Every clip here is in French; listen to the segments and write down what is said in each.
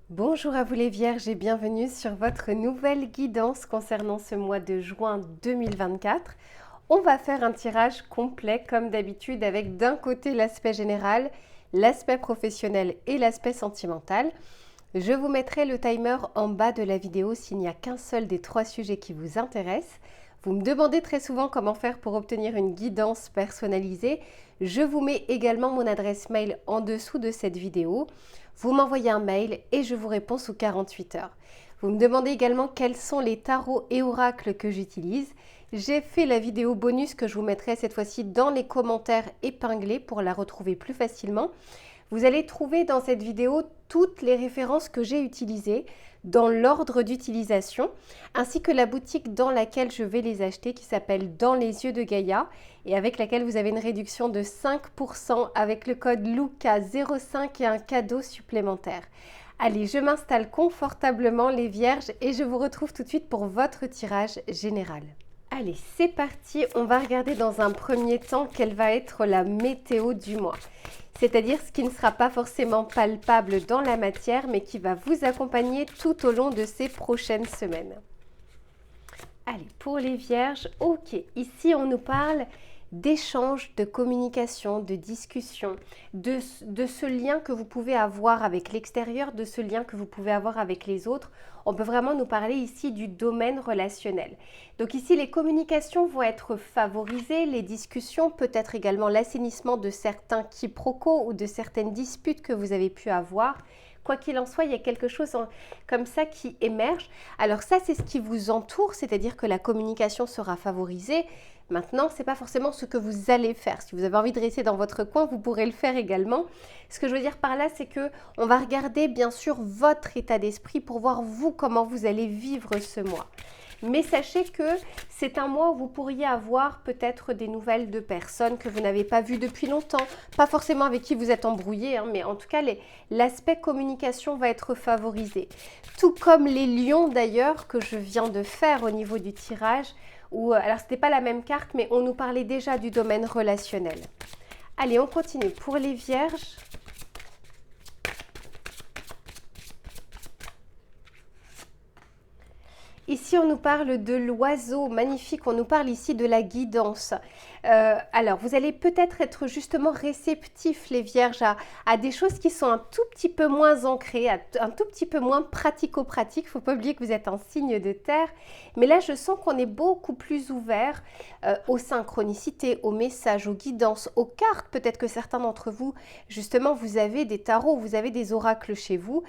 Bonjour à vous les Vierges et bienvenue sur votre nouvelle guidance concernant ce mois de juin 2024. On va faire un tirage complet comme d'habitude avec d'un côté l'aspect général, l'aspect professionnel et l'aspect sentimental. Je vous mettrai le timer en bas de la vidéo s'il n'y a qu'un seul des trois sujets qui vous intéressent. Vous me demandez très souvent comment faire pour obtenir une guidance personnalisée. Je vous mets également mon adresse mail en dessous de cette vidéo. Vous m'envoyez un mail et je vous réponds sous 48 heures. Vous me demandez également quels sont les tarots et oracles que j'utilise. J'ai fait la vidéo bonus que je vous mettrai cette fois-ci dans les commentaires épinglés pour la retrouver plus facilement. Vous allez trouver dans cette vidéo toutes les références que j'ai utilisées dans l'ordre d'utilisation, ainsi que la boutique dans laquelle je vais les acheter qui s'appelle Dans les yeux de Gaïa et avec laquelle vous avez une réduction de 5% avec le code LUCA05 et un cadeau supplémentaire. Allez, je m'installe confortablement les Vierges et je vous retrouve tout de suite pour votre tirage général. Allez, c'est parti, on va regarder dans un premier temps quelle va être la météo du mois. C'est-à-dire ce qui ne sera pas forcément palpable dans la matière, mais qui va vous accompagner tout au long de ces prochaines semaines. Allez, pour les Vierges, ok, ici on nous parle d'échanges, de communication, de discussion, de ce lien que vous pouvez avoir avec l'extérieur, de ce lien que vous pouvez avoir avec les autres. On peut vraiment nous parler ici du domaine relationnel. Donc ici, les communications vont être favorisées, les discussions, peut-être également l'assainissement de certains quiproquos ou de certaines disputes que vous avez pu avoir. Quoi qu'il en soit, il y a quelque chose comme ça qui émerge. Alors ça, c'est ce qui vous entoure, c'est-à-dire que la communication sera favorisée. Maintenant, ce n'est pas forcément ce que vous allez faire. Si vous avez envie de rester dans votre coin, vous pourrez le faire également. Ce que je veux dire par là, c'est que on va regarder bien sûr votre état d'esprit pour voir vous comment vous allez vivre ce mois. Mais sachez que c'est un mois où vous pourriez avoir peut-être des nouvelles de personnes que vous n'avez pas vues depuis longtemps, pas forcément avec qui vous êtes embrouillé, mais en tout cas l'aspect communication va être favorisé. Tout comme les lions d'ailleurs que je viens de faire au niveau du tirage, où, alors ce n'était pas la même carte, mais on nous parlait déjà du domaine relationnel. Allez, on continue. Pour les Vierges, ici, on nous parle de l'oiseau magnifique, on nous parle ici de la guidance. Alors, vous allez peut-être être justement réceptifs, les Vierges, à des choses qui sont un tout petit peu moins ancrées, un tout petit peu moins pratico-pratiques. Il ne faut pas oublier que vous êtes un signe de terre. Mais là, je sens qu'on est beaucoup plus ouvert aux synchronicités, aux messages, aux guidances, aux cartes. Peut-être que certains d'entre vous, justement, vous avez des tarots, vous avez des oracles chez vous.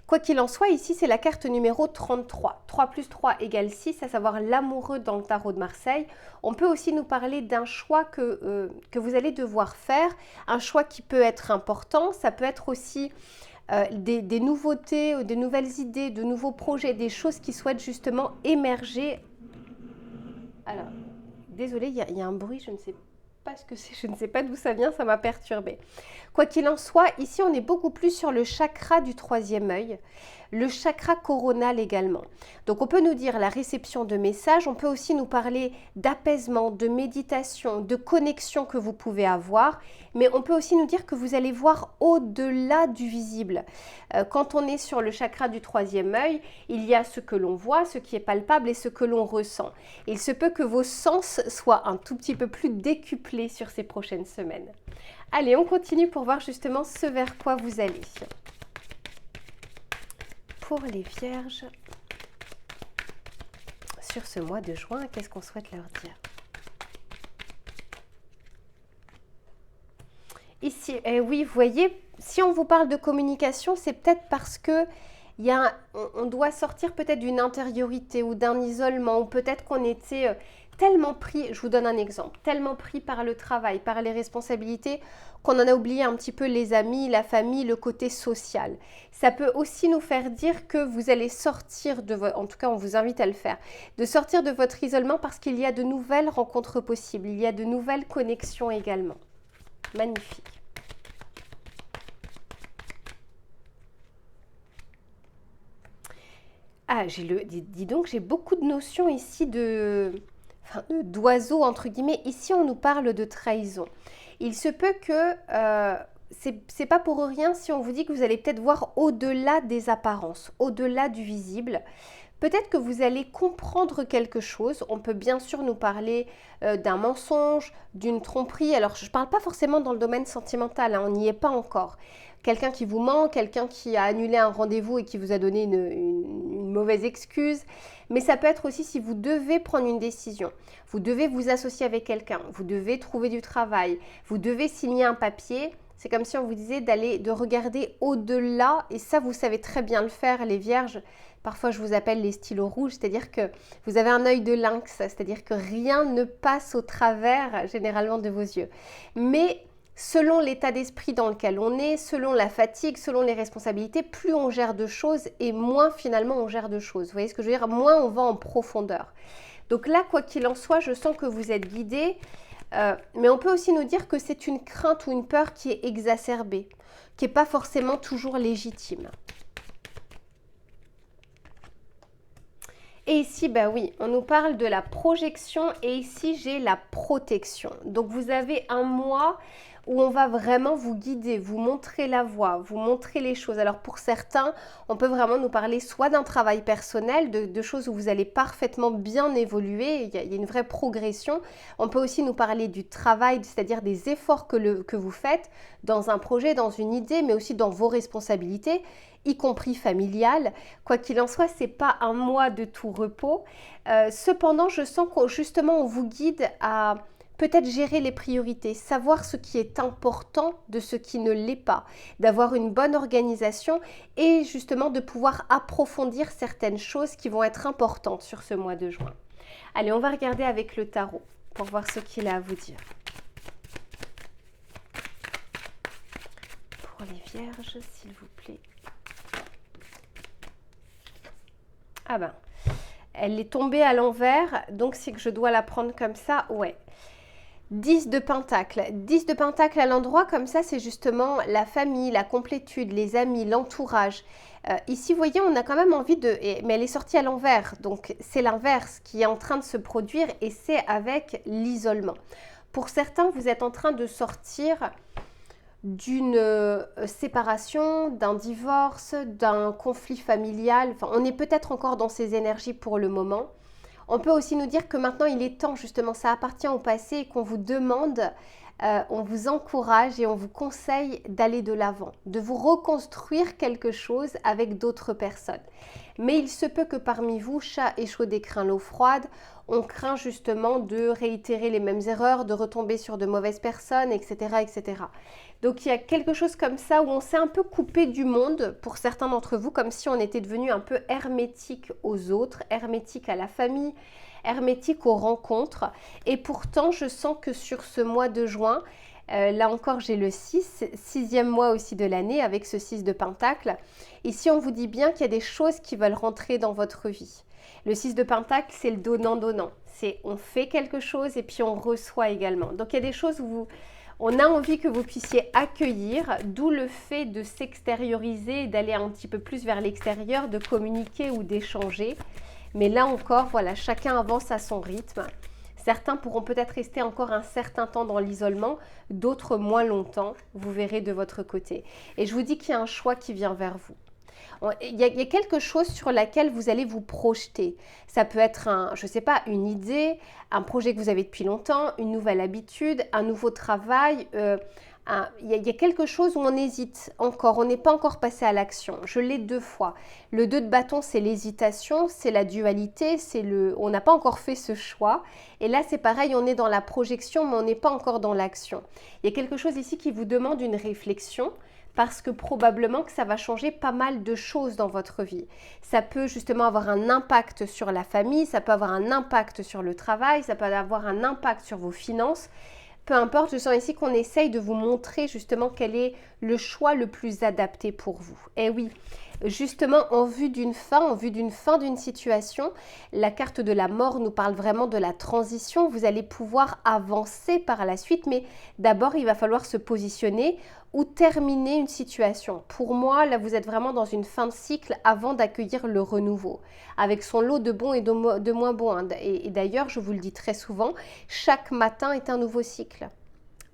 Quoi qu'il en soit, ici, c'est la carte numéro 33. 3 plus 3 égale 6, à savoir l'amoureux dans le tarot de Marseille. On peut aussi nous parler d'un choix que vous allez devoir faire, un choix qui peut être important. Ça peut être aussi des nouveautés, des nouvelles idées, de nouveaux projets, des choses qui souhaitent justement émerger. Alors, désolée, il y a un bruit, je ne sais pas ce que c'est, je ne sais pas d'où ça vient, ça m'a perturbée. Quoi qu'il en soit, ici on est beaucoup plus sur le chakra du troisième œil, le chakra coronal également. Donc on peut nous dire la réception de messages, on peut aussi nous parler d'apaisement, de méditation, de connexion que vous pouvez avoir, mais on peut aussi nous dire que vous allez voir au-delà du visible. Quand on est sur le chakra du troisième œil, il y a ce que l'on voit, ce qui est palpable et ce que l'on ressent. Il se peut que vos sens soient un tout petit peu plus décuplés sur ces prochaines semaines. Allez, on continue pour voir justement ce vers quoi vous allez. Pour les Vierges, sur ce mois de juin, qu'est-ce qu'on souhaite leur dire? Ici, oui, vous voyez, si on vous parle de communication, c'est peut-être parce que on doit sortir peut-être d'une intériorité ou d'un isolement, ou peut-être qu'on était tellement pris, je vous donne un exemple, tellement pris par le travail, par les responsabilités, qu'on en a oublié un petit peu les amis, la famille, le côté social. Ça peut aussi nous faire dire que vous allez sortir de votre, en tout cas on vous invite à le faire, de sortir de votre isolement parce qu'il y a de nouvelles rencontres possibles, il y a de nouvelles connexions également. Magnifique. Ah, dis donc, j'ai beaucoup de notions ici d'oiseaux, entre guillemets. Ici, on nous parle de trahison. Il se peut que c'est pas pour rien si on vous dit que vous allez peut-être voir au-delà des apparences, au-delà du visible. Peut-être que vous allez comprendre quelque chose. On peut bien sûr nous parler d'un mensonge, d'une tromperie. Alors, je ne parle pas forcément dans le domaine sentimental, hein, on n'y est pas encore. Quelqu'un qui vous ment, quelqu'un qui a annulé un rendez-vous et qui vous a donné une mauvaise excuse. Mais ça peut être aussi si vous devez prendre une décision. Vous devez vous associer avec quelqu'un, vous devez trouver du travail, vous devez signer un papier. C'est comme si on vous disait de regarder au-delà, et ça vous savez très bien le faire, les vierges. Parfois je vous appelle les stylos rouges, c'est-à-dire que vous avez un œil de lynx, c'est-à-dire que rien ne passe au travers généralement de vos yeux. Mais selon l'état d'esprit dans lequel on est, selon la fatigue, selon les responsabilités, plus on gère de choses et moins finalement on gère de choses. Vous voyez ce que je veux dire? Moins on va en profondeur. Donc là, quoi qu'il en soit, je sens que vous êtes guidé. Mais on peut aussi nous dire que c'est une crainte ou une peur qui est exacerbée, qui n'est pas forcément toujours légitime. Et ici, bah oui, on nous parle de la projection et ici, j'ai la protection. Donc, vous avez un mois où on va vraiment vous guider, vous montrer la voie, vous montrer les choses. Alors, pour certains, on peut vraiment nous parler soit d'un travail personnel, de choses où vous allez parfaitement bien évoluer, il y a une vraie progression. On peut aussi nous parler du travail, c'est-à-dire des efforts que vous faites dans un projet, dans une idée, mais aussi dans vos responsabilités, y compris familiales. Quoi qu'il en soit, c'est pas un mois de tout repos. Cependant, je sens que justement, on vous guide à peut-être gérer les priorités, savoir ce qui est important de ce qui ne l'est pas, d'avoir une bonne organisation et justement de pouvoir approfondir certaines choses qui vont être importantes sur ce mois de juin. Allez, on va regarder avec le tarot pour voir ce qu'il a à vous dire. Pour les vierges, s'il vous plaît. Ah ben, elle est tombée à l'envers, donc c'est que je dois la prendre comme ça, ouais. 10 de Pentacle. 10 de Pentacle à l'endroit comme ça, c'est justement la famille, la complétude, les amis, l'entourage. Ici, vous voyez, on a quand même envie de... Mais elle est sortie à l'envers, donc c'est l'inverse qui est en train de se produire et c'est avec l'isolement. Pour certains, vous êtes en train de sortir d'une séparation, d'un divorce, d'un conflit familial. Enfin, on est peut-être encore dans ces énergies pour le moment. On peut aussi nous dire que maintenant il est temps, justement, ça appartient au passé et qu'on vous demande, on vous encourage et on vous conseille d'aller de l'avant, de vous reconstruire quelque chose avec d'autres personnes. Mais il se peut que parmi vous, chat échaudé craint l'eau froide, on craint justement de réitérer les mêmes erreurs, de retomber sur de mauvaises personnes, etc., etc. Donc il y a quelque chose comme ça où on s'est un peu coupé du monde pour certains d'entre vous, comme si on était devenu un peu hermétique aux autres, hermétique à la famille, hermétique aux rencontres. Et pourtant, je sens que sur ce mois de juin, là encore j'ai le 6e mois aussi de l'année avec ce 6 de Pentacle. Ici, on vous dit bien qu'il y a des choses qui veulent rentrer dans votre vie. Le 6 de Pentacle, c'est le donnant-donnant. C'est on fait quelque chose et puis on reçoit également. Donc il y a des choses où on a envie que vous puissiez accueillir, d'où le fait de s'extérioriser, d'aller un petit peu plus vers l'extérieur, de communiquer ou d'échanger. Mais là encore, voilà, chacun avance à son rythme. Certains pourront peut-être rester encore un certain temps dans l'isolement, d'autres moins longtemps, vous verrez de votre côté. Et je vous dis qu'il y a un choix qui vient vers vous. Il y a quelque chose sur laquelle vous allez vous projeter. Ça peut être, je ne sais pas, une idée, un projet que vous avez depuis longtemps, une nouvelle habitude, un nouveau travail. Il y a quelque chose où on hésite encore, on n'est pas encore passé à l'action. Je l'ai 2 fois. Le 2 de bâton, c'est l'hésitation, c'est la dualité, on n'a pas encore fait ce choix. Et là, c'est pareil, on est dans la projection, mais on n'est pas encore dans l'action. Il y a quelque chose ici qui vous demande une réflexion, parce que probablement que ça va changer pas mal de choses dans votre vie. Ça peut justement avoir un impact sur la famille, ça peut avoir un impact sur le travail, ça peut avoir un impact sur vos finances. Peu importe, je sens ici qu'on essaye de vous montrer justement quel est le choix le plus adapté pour vous. Et oui, justement en vue d'une fin d'une situation, la carte de la mort nous parle vraiment de la transition. Vous allez pouvoir avancer par la suite, mais d'abord il va falloir se positionner ou terminer une situation. Pour moi, là vous êtes vraiment dans une fin de cycle avant d'accueillir le renouveau, avec son lot de bons et de moins bons. Et d'ailleurs, je vous le dis très souvent, chaque matin est un nouveau cycle.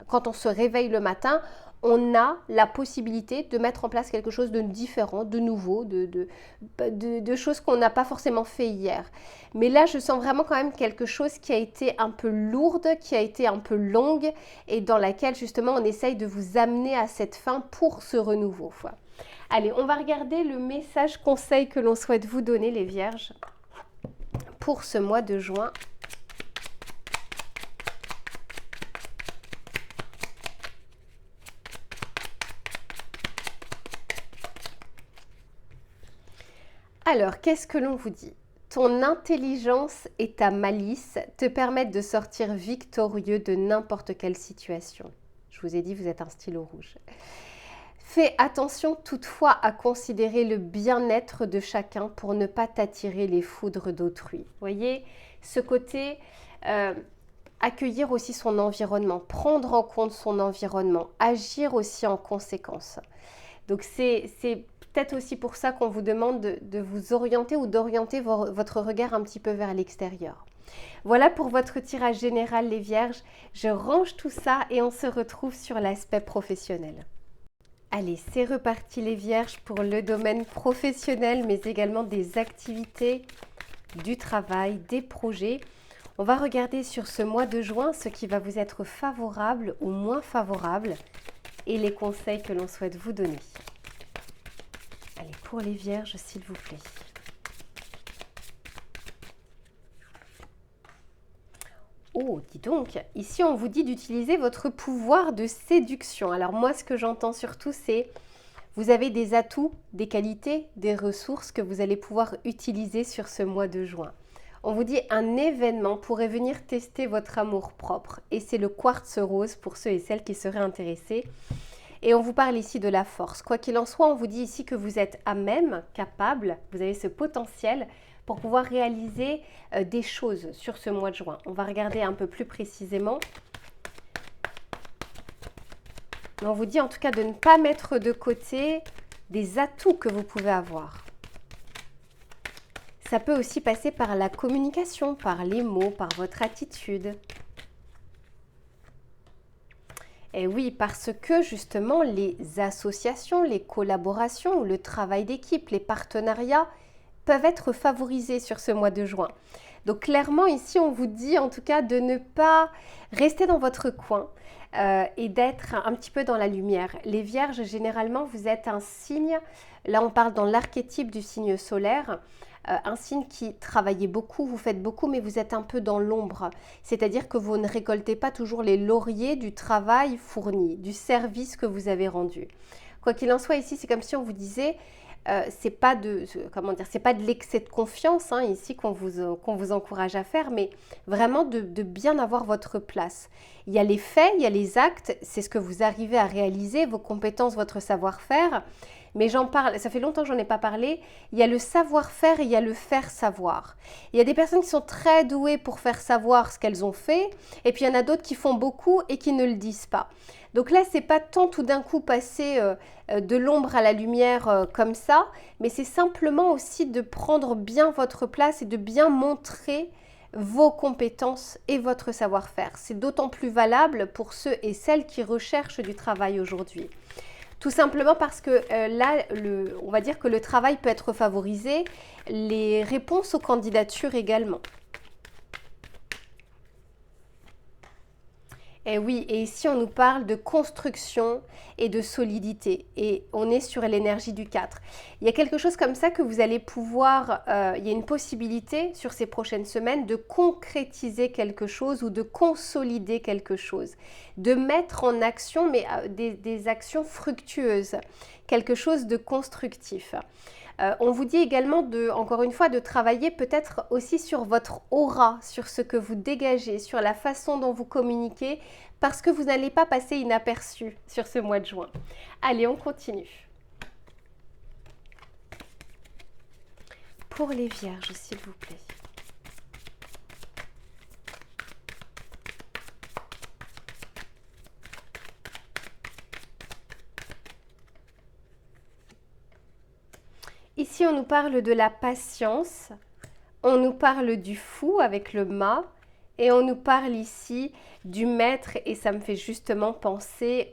Quand on se réveille le matin, on a la possibilité de mettre en place quelque chose de différent, de nouveau, de choses qu'on n'a pas forcément fait hier. Mais là, je sens vraiment quand même quelque chose qui a été un peu lourde, qui a été un peu longue et dans laquelle justement on essaye de vous amener à cette fin pour ce renouveau. Allez, on va regarder le message conseil que l'on souhaite vous donner, les Vierges, pour ce mois de juin. Alors, qu'est-ce que l'on vous dit? Ton intelligence et ta malice te permettent de sortir victorieux de n'importe quelle situation. Je vous ai dit, vous êtes un stylo rouge. Fais attention toutefois à considérer le bien-être de chacun pour ne pas t'attirer les foudres d'autrui. Vous voyez, ce côté accueillir aussi son environnement, prendre en compte son environnement, agir aussi en conséquence. Donc c'est peut-être aussi pour ça qu'on vous demande de vous orienter ou d'orienter votre regard un petit peu vers l'extérieur. Voilà pour votre tirage général, les Vierges. Je range tout ça et on se retrouve sur l'aspect professionnel. Allez, c'est reparti les Vierges pour le domaine professionnel, mais également des activités, du travail, des projets. On va regarder sur ce mois de juin ce qui va vous être favorable ou moins favorable et les conseils que l'on souhaite vous donner. Allez, pour les Vierges, s'il vous plaît. Oh, dis donc, ici on vous dit d'utiliser votre pouvoir de séduction. Alors moi, ce que j'entends surtout, c'est vous avez des atouts, des qualités, des ressources que vous allez pouvoir utiliser sur ce mois de juin. On vous dit un événement pourrait venir tester votre amour-propre. Et c'est le quartz rose pour ceux et celles qui seraient intéressés. Et on vous parle ici de la force. Quoi qu'il en soit, on vous dit ici que vous êtes à même, capable, vous avez ce potentiel pour pouvoir réaliser des choses sur ce mois de juin. On va regarder un peu plus précisément. On vous dit en tout cas de ne pas mettre de côté des atouts que vous pouvez avoir. Ça peut aussi passer par la communication, par les mots, par votre attitude. Et oui, parce que justement les associations, les collaborations, le travail d'équipe, les partenariats peuvent être favorisés sur ce mois de juin. Donc clairement ici on vous dit en tout cas de ne pas rester dans votre coin et d'être un petit peu dans la lumière. Les Vierges, généralement vous êtes un signe, là on parle dans l'archétype du signe solaire, un signe qui travaillez beaucoup, vous faites beaucoup, mais vous êtes un peu dans l'ombre. C'est-à-dire que vous ne récoltez pas toujours les lauriers du travail fourni, du service que vous avez rendu. Quoi qu'il en soit, ici, c'est comme si on vous disait, c'est pas de l'excès de confiance ici qu'on vous encourage à faire, mais vraiment de bien avoir votre place. Il y a les faits, il y a les actes, c'est ce que vous arrivez à réaliser, vos compétences, votre savoir-faire. Mais j'en parle, ça fait longtemps que j'en ai pas parlé, il y a le savoir-faire et il y a le faire savoir. Il y a des personnes qui sont très douées pour faire savoir ce qu'elles ont fait, et puis il y en a d'autres qui font beaucoup et qui ne le disent pas. Donc là, c'est pas tant tout d'un coup passer de l'ombre à la lumière comme ça, mais c'est simplement aussi de prendre bien votre place et de bien montrer vos compétences et votre savoir-faire. C'est d'autant plus valable pour ceux et celles qui recherchent du travail aujourd'hui. Tout simplement parce que là, on va dire que le travail peut être favorisé, les réponses aux candidatures également. Et oui, et ici on nous parle de construction et de solidité. Et on est sur l'énergie du 4. Il y a quelque chose comme ça que vous allez pouvoir, il y a une possibilité sur ces prochaines semaines de concrétiser quelque chose ou de consolider quelque chose. De mettre en action, mais des actions fructueuses. Quelque chose de constructif. On vous dit également, encore une fois, de travailler peut-être aussi sur votre aura, sur ce que vous dégagez, sur la façon dont vous communiquez, parce que vous n'allez pas passer inaperçu sur ce mois de juin. Allez, on continue. Pour les Vierges, s'il vous plaît. Ici, on nous parle de la patience, on nous parle du fou avec le mât, et on nous parle ici du maître, et ça me fait justement penser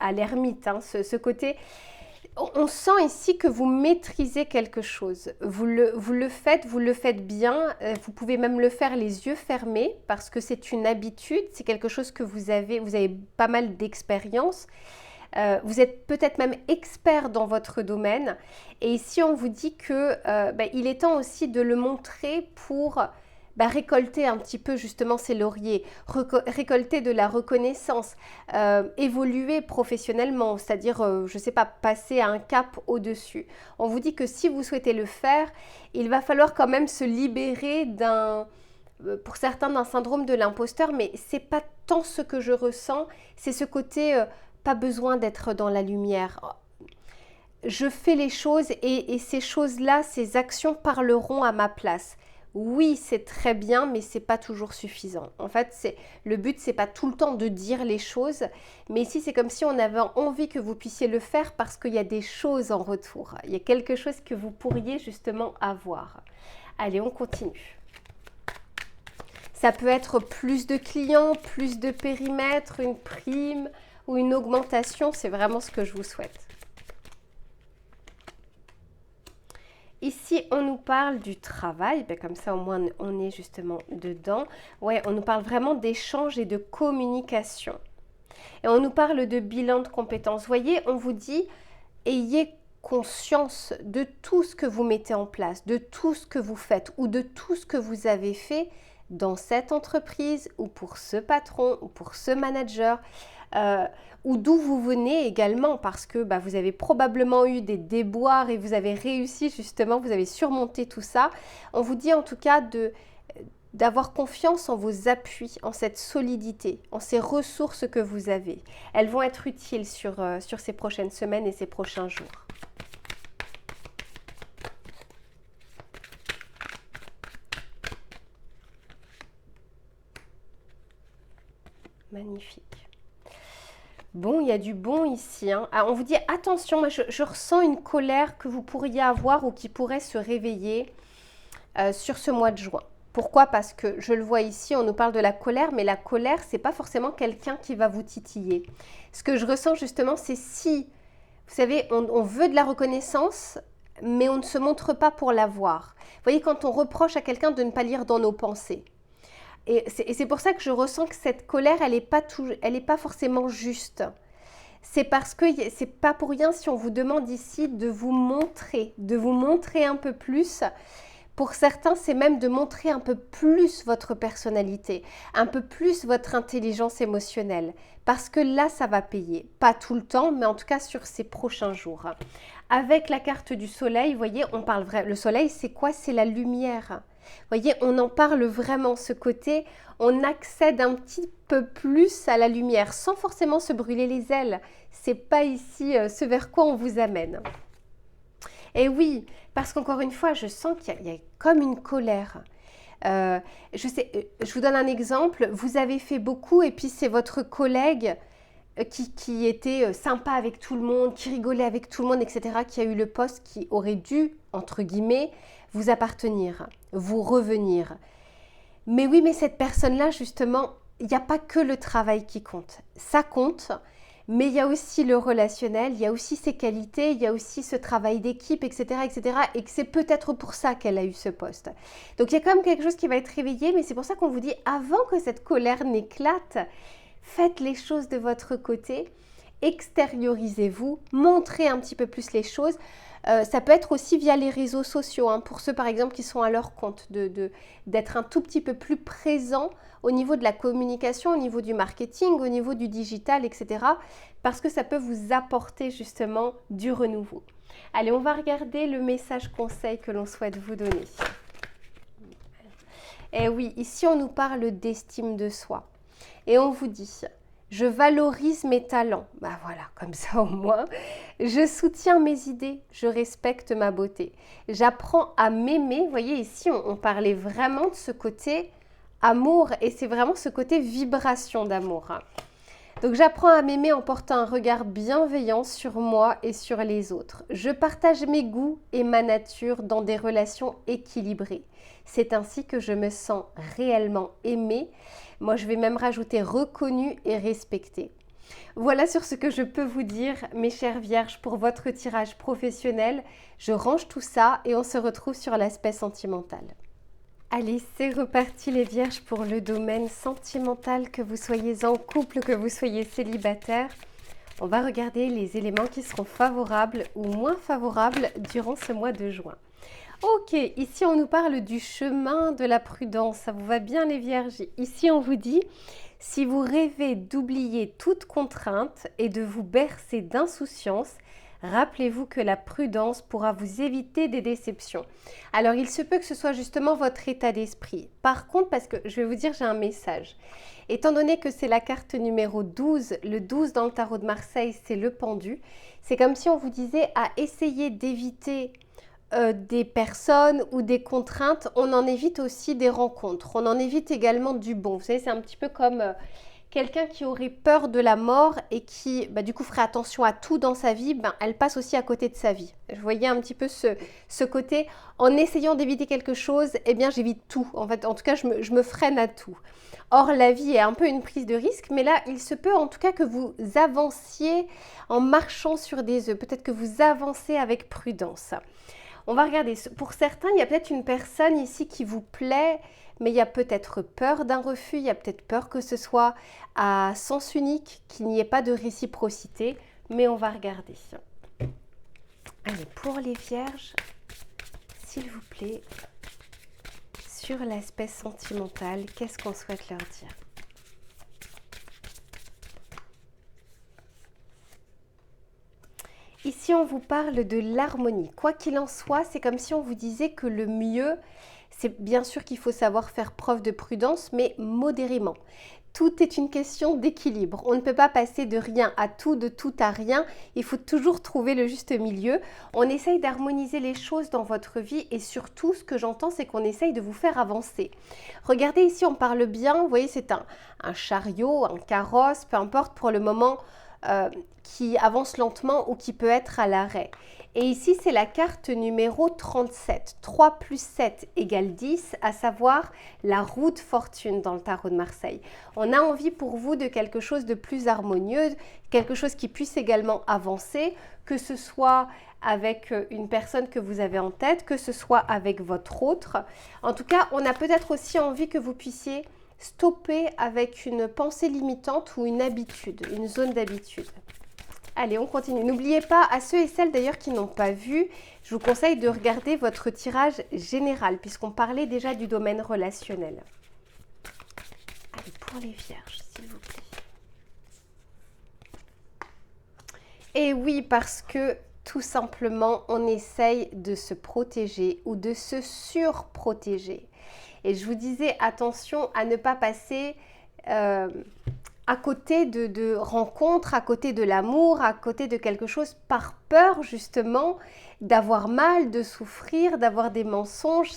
à l'ermite, hein, ce côté. On sent ici que vous maîtrisez quelque chose. Vous le faites bien. Vous pouvez même le faire les yeux fermés parce que c'est une habitude, c'est quelque chose que vous avez pas mal d'expérience. Vous êtes peut-être même expert dans votre domaine. Et ici, on vous dit que il est temps aussi de le montrer pour récolter un petit peu justement ces lauriers, récolter de la reconnaissance, évoluer professionnellement, c'est-à-dire, je ne sais pas, passer à un cap au-dessus. On vous dit que si vous souhaitez le faire, il va falloir quand même se libérer pour certains d'un syndrome de l'imposteur, mais c'est pas tant ce que je ressens, c'est ce côté pas besoin d'être dans la lumière. Je fais les choses et ces choses-là, ces actions parleront à ma place. Oui, c'est très bien, mais c'est pas toujours suffisant. En fait, le but, c'est pas tout le temps de dire les choses, mais ici, c'est comme si on avait envie que vous puissiez le faire parce qu'il y a des choses en retour. Il y a quelque chose que vous pourriez justement avoir. Allez, on continue. Ça peut être plus de clients, plus de périmètre, une prime ou une augmentation. C'est vraiment ce que je vous souhaite. Ici, on nous parle du travail, comme ça au moins on est justement dedans. Ouais, on nous parle vraiment d'échange et de communication. Et on nous parle de bilan de compétences. Vous voyez, on vous dit, ayez conscience de tout ce que vous mettez en place, de tout ce que vous faites ou de tout ce que vous avez fait dans cette entreprise ou pour ce patron ou pour ce manager. Ou d'où vous venez également parce que vous avez probablement eu des déboires et vous avez réussi justement, vous avez surmonté tout ça. On vous dit en tout cas d'avoir confiance en vos appuis, en cette solidité, en ces ressources que vous avez. Elles vont être utiles sur ces prochaines semaines et ces prochains jours. Magnifique. Bon, il y a du bon ici. Hein. Ah, on vous dit attention, moi je ressens une colère que vous pourriez avoir ou qui pourrait se réveiller sur ce mois de juin. Pourquoi? Parce que je le vois ici, on nous parle de la colère, mais la colère, c'est pas forcément quelqu'un qui va vous titiller. Ce que je ressens justement, c'est si, vous savez, on veut de la reconnaissance, mais on ne se montre pas pour l'avoir. Vous voyez, quand on reproche à quelqu'un de ne pas lire dans nos pensées. Et c'est pour ça que je ressens que cette colère, elle n'est pas forcément juste. C'est parce que c'est pas pour rien si on vous demande ici de vous montrer un peu plus. Pour certains, c'est même de montrer un peu plus votre personnalité, un peu plus votre intelligence émotionnelle. Parce que là, ça va payer. Pas tout le temps, mais en tout cas sur ces prochains jours. Avec la carte du soleil, vous voyez, on parle vrai. Le soleil, c'est quoi? C'est la lumière. Vous voyez, on en parle vraiment, ce côté, on accède un petit peu plus à la lumière sans forcément se brûler les ailes. C'est pas ici ce vers quoi on vous amène. Et oui, parce qu'encore une fois, je sens qu'il y a comme une colère. Je vous donne un exemple, vous avez fait beaucoup et puis c'est votre collègue qui était sympa avec tout le monde, qui rigolait avec tout le monde, etc., qui a eu le poste qui aurait dû, entre guillemets, vous appartenir, vous revenir. Mais oui, mais cette personne-là, justement, il n'y a pas que le travail qui compte. Ça compte, mais il y a aussi le relationnel, il y a aussi ses qualités, il y a aussi ce travail d'équipe, etc., etc., et que c'est peut-être pour ça qu'elle a eu ce poste. Donc, il y a quand même quelque chose qui va être réveillé, mais c'est pour ça qu'on vous dit, avant que cette colère n'éclate, faites les choses de votre côté, extériorisez-vous, montrez un petit peu plus les choses. Ça peut être aussi via les réseaux sociaux, hein, pour ceux par exemple qui sont à leur compte, d'être un tout petit peu plus présent au niveau de la communication, au niveau du marketing, au niveau du digital, etc. Parce que ça peut vous apporter justement du renouveau. Allez, on va regarder le message conseil que l'on souhaite vous donner. Et oui, ici on nous parle d'estime de soi. Et on vous dit, je valorise mes talents. Voilà, comme ça au moins. Je soutiens mes idées, je respecte ma beauté. J'apprends à m'aimer. Vous voyez, ici, on parlait vraiment de ce côté amour et c'est vraiment ce côté vibration d'amour. Donc, j'apprends à m'aimer en portant un regard bienveillant sur moi et sur les autres. Je partage mes goûts et ma nature dans des relations équilibrées. C'est ainsi que je me sens réellement aimée. Moi, je vais même rajouter reconnue et respectée. Voilà sur ce que je peux vous dire, mes chères vierges, pour votre tirage professionnel. Je range tout ça et on se retrouve sur l'aspect sentimental. Allez, c'est reparti les vierges pour le domaine sentimental, que vous soyez en couple, que vous soyez célibataire. On va regarder les éléments qui seront favorables ou moins favorables durant ce mois de juin. Ok, ici on nous parle du chemin de la prudence, ça vous va bien les vierges. Ici on vous dit, si vous rêvez d'oublier toute contrainte et de vous bercer d'insouciance, rappelez-vous que la prudence pourra vous éviter des déceptions. Alors il se peut que ce soit justement votre état d'esprit. Par contre, parce que je vais vous dire, j'ai un message. Étant donné que c'est la carte numéro 12, le 12 dans le tarot de Marseille, c'est le pendu. C'est comme si on vous disait à essayer d'éviter des personnes ou des contraintes, on en évite aussi des rencontres, on en évite également du bon. Vous savez, c'est un petit peu comme quelqu'un qui aurait peur de la mort et qui du coup ferait attention à tout dans sa vie, elle passe aussi à côté de sa vie. Je voyais un petit peu ce côté, en essayant d'éviter quelque chose, eh bien j'évite tout. En fait, en tout cas, je me freine à tout. Or, la vie est un peu une prise de risque, mais là, il se peut en tout cas que vous avanciez en marchant sur des œufs. Peut-être que vous avancez avec prudence. On va regarder, pour certains, il y a peut-être une personne ici qui vous plaît, mais il y a peut-être peur d'un refus, il y a peut-être peur que ce soit à sens unique, qu'il n'y ait pas de réciprocité, mais on va regarder. Allez, pour les vierges, s'il vous plaît, sur l'aspect sentimental, qu'est-ce qu'on souhaite leur dire ? Ici, on vous parle de l'harmonie. Quoi qu'il en soit, c'est comme si on vous disait que le mieux, c'est bien sûr qu'il faut savoir faire preuve de prudence, mais modérément. Tout est une question d'équilibre. On ne peut pas passer de rien à tout, de tout à rien. Il faut toujours trouver le juste milieu. On essaye d'harmoniser les choses dans votre vie et surtout, ce que j'entends, c'est qu'on essaye de vous faire avancer. Regardez ici, on parle bien. Vous voyez, c'est un chariot, un carrosse, peu importe pour le moment, qui avance lentement ou qui peut être à l'arrêt. Et ici, c'est la carte numéro 37. 3 plus 7 égale 10, à savoir la roue de fortune dans le tarot de Marseille. On a envie pour vous de quelque chose de plus harmonieux, quelque chose qui puisse également avancer, que ce soit avec une personne que vous avez en tête, que ce soit avec votre autre. En tout cas, on a peut-être aussi envie que vous puissiez stopper avec une pensée limitante ou une habitude, une zone d'habitude. Allez, on continue. N'oubliez pas, à ceux et celles d'ailleurs qui n'ont pas vu, je vous conseille de regarder votre tirage général puisqu'on parlait déjà du domaine relationnel. Allez, pour les vierges, s'il vous plaît. Et oui, parce que tout simplement, on essaye de se protéger ou de se surprotéger. Et je vous disais, attention à ne pas passer à côté de rencontres, à côté de l'amour, à côté de quelque chose par peur justement d'avoir mal, de souffrir, d'avoir des mensonges.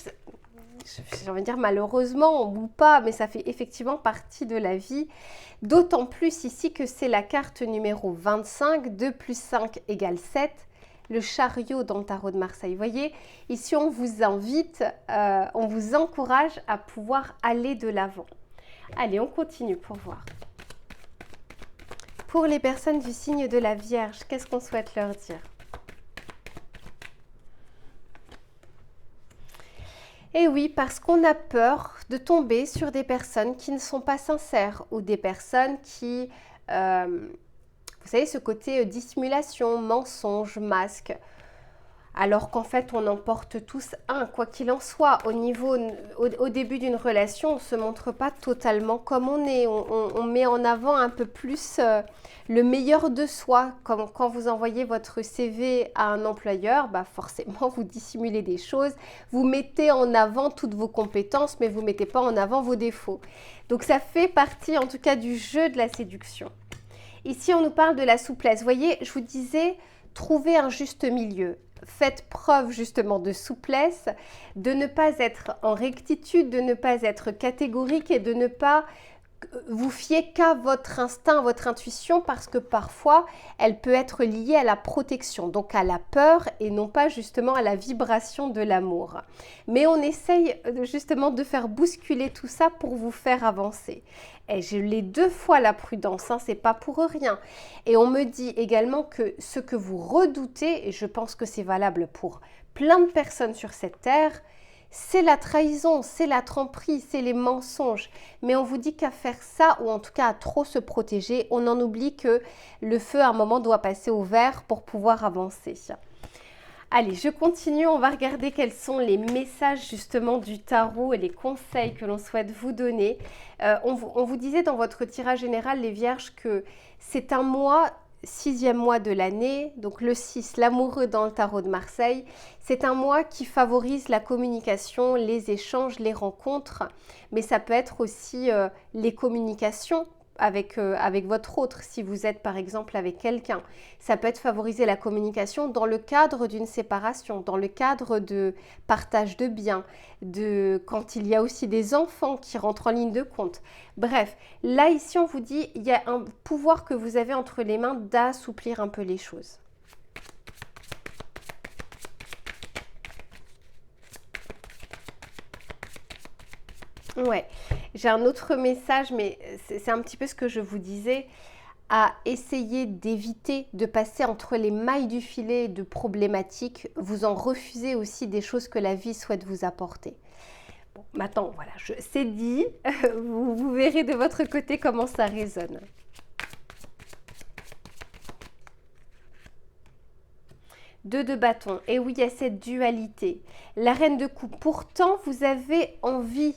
J'ai envie de dire malheureusement ou pas, mais ça fait effectivement partie de la vie. D'autant plus ici que c'est la carte numéro 25, 2 plus 5 égale 7. Le chariot dans le tarot de Marseille. Vous voyez, ici on vous invite, on vous encourage à pouvoir aller de l'avant. Allez, on continue pour voir. Pour les personnes du signe de la Vierge, qu'est-ce qu'on souhaite leur dire ? Et oui, parce qu'on a peur de tomber sur des personnes qui ne sont pas sincères ou des personnes qui... vous savez, ce côté dissimulation, mensonge, masque, alors qu'en fait, on en porte tous un. Quoi qu'il en soit, au début d'une relation, on ne se montre pas totalement comme on est. On met en avant un peu plus le meilleur de soi. Comme quand vous envoyez votre CV à un employeur, forcément, vous dissimulez des choses. Vous mettez en avant toutes vos compétences, mais vous ne mettez pas en avant vos défauts. Donc, ça fait partie, en tout cas, du jeu de la séduction. Ici, on nous parle de la souplesse. Vous voyez, je vous disais, trouver un juste milieu. Faites preuve justement de souplesse, de ne pas être en rectitude, de ne pas être catégorique et de ne pas vous fiez qu'à votre instinct, à votre intuition, parce que parfois, elle peut être liée à la protection, donc à la peur et non pas justement à la vibration de l'amour. Mais on essaye justement de faire bousculer tout ça pour vous faire avancer. Et je l'ai 2 fois la prudence, hein, c'est pas pour rien. Et on me dit également que ce que vous redoutez, et je pense que c'est valable pour plein de personnes sur cette terre, c'est la trahison, c'est la tromperie, c'est les mensonges. Mais on vous dit qu'à faire ça, ou en tout cas à trop se protéger, on en oublie que le feu à un moment doit passer au vert pour pouvoir avancer. Allez, je continue, on va regarder quels sont les messages justement du tarot et les conseils que l'on souhaite vous donner. On vous disait dans votre tirage général, les vierges, que c'est un mois, 6e mois de l'année, donc le 6, l'amoureux dans le tarot de Marseille. C'est un mois qui favorise la communication, les échanges, les rencontres, mais ça peut être aussi les communications avec votre autre, si vous êtes par exemple avec quelqu'un. Ça peut être favoriser la communication dans le cadre d'une séparation, dans le cadre de partage de biens, quand il y a aussi des enfants qui rentrent en ligne de compte. Bref, là ici on vous dit, il y a un pouvoir que vous avez entre les mains d'assouplir un peu les choses. Ouais, j'ai un autre message, mais c'est un petit peu ce que je vous disais, à essayer d'éviter de passer entre les mailles du filet de problématiques. Vous en refusez aussi des choses que la vie souhaite vous apporter. Bon, maintenant, voilà, c'est dit, vous verrez de votre côté comment ça résonne. Deux de bâton, et oui, il y a cette dualité. La reine de coupe, pourtant, vous avez envie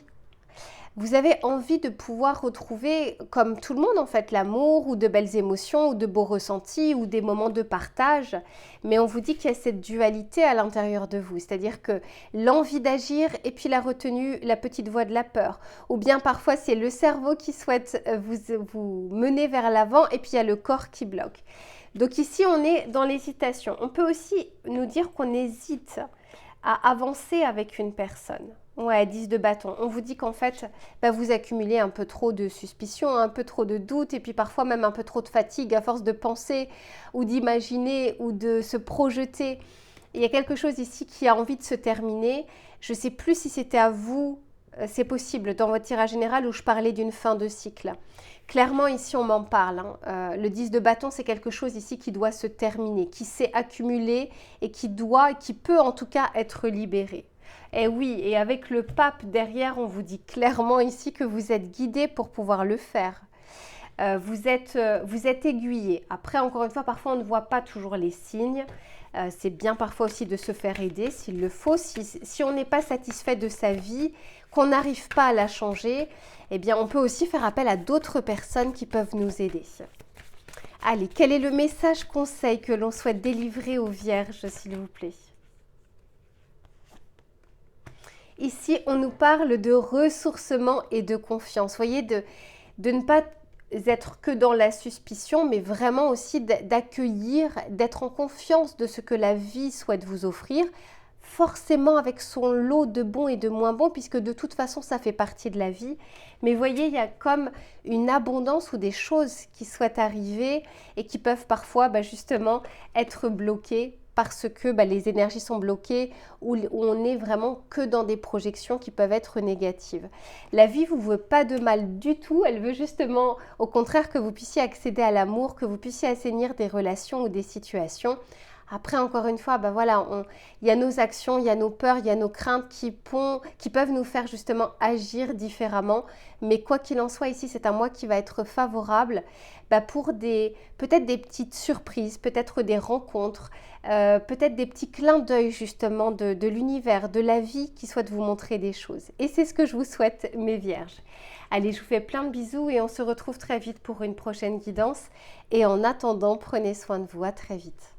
de pouvoir retrouver, comme tout le monde en fait, l'amour ou de belles émotions ou de beaux ressentis ou des moments de partage. Mais on vous dit qu'il y a cette dualité à l'intérieur de vous. C'est-à-dire que l'envie d'agir et puis la retenue, la petite voix de la peur. Ou bien parfois c'est le cerveau qui souhaite vous mener vers l'avant et puis il y a le corps qui bloque. Donc ici on est dans l'hésitation. On peut aussi nous dire qu'on hésite à avancer avec une personne. Ouais, 10 de bâton. On vous dit qu'en fait, vous accumulez un peu trop de suspicions, un peu trop de doutes et puis parfois même un peu trop de fatigue à force de penser ou d'imaginer ou de se projeter. Il y a quelque chose ici qui a envie de se terminer. Je ne sais plus si c'était à vous, c'est possible, dans votre tirage général où je parlais d'une fin de cycle. Clairement, ici, on m'en parle. Le 10 de bâton, c'est quelque chose ici qui doit se terminer, qui s'est accumulé et qui peut en tout cas être libéré. Et oui, et avec le pape derrière, on vous dit clairement ici que vous êtes guidé pour pouvoir le faire. Vous êtes aiguillé. Après, encore une fois, parfois, on ne voit pas toujours les signes. C'est bien parfois aussi de se faire aider s'il le faut. Si on n'est pas satisfait de sa vie, qu'on n'arrive pas à la changer, eh bien, on peut aussi faire appel à d'autres personnes qui peuvent nous aider. Allez, quel est le message conseil que l'on souhaite délivrer aux vierges, s'il vous plaît ? Ici, on nous parle de ressourcement et de confiance. Vous voyez, de ne pas être que dans la suspicion, mais vraiment aussi d'accueillir, d'être en confiance de ce que la vie souhaite vous offrir, forcément avec son lot de bons et de moins bons, puisque de toute façon, ça fait partie de la vie. Mais vous voyez, il y a comme une abondance ou des choses qui souhaitent arriver et qui peuvent parfois justement être bloquées parce que les énergies sont bloquées ou on est vraiment que dans des projections qui peuvent être négatives. La vie ne vous veut pas de mal du tout, elle veut justement au contraire que vous puissiez accéder à l'amour, que vous puissiez assainir des relations ou des situations. Après, encore une fois, il y a nos actions, il y a nos peurs, il y a nos craintes qui peuvent nous faire justement agir différemment. Mais quoi qu'il en soit, ici, c'est un mois qui va être favorable pour peut-être des petites surprises, peut-être des rencontres, peut-être des petits clins d'œil justement de l'univers, de la vie qui souhaite vous montrer des choses. Et c'est ce que je vous souhaite, mes vierges. Allez, je vous fais plein de bisous et on se retrouve très vite pour une prochaine guidance. Et en attendant, prenez soin de vous. À très vite.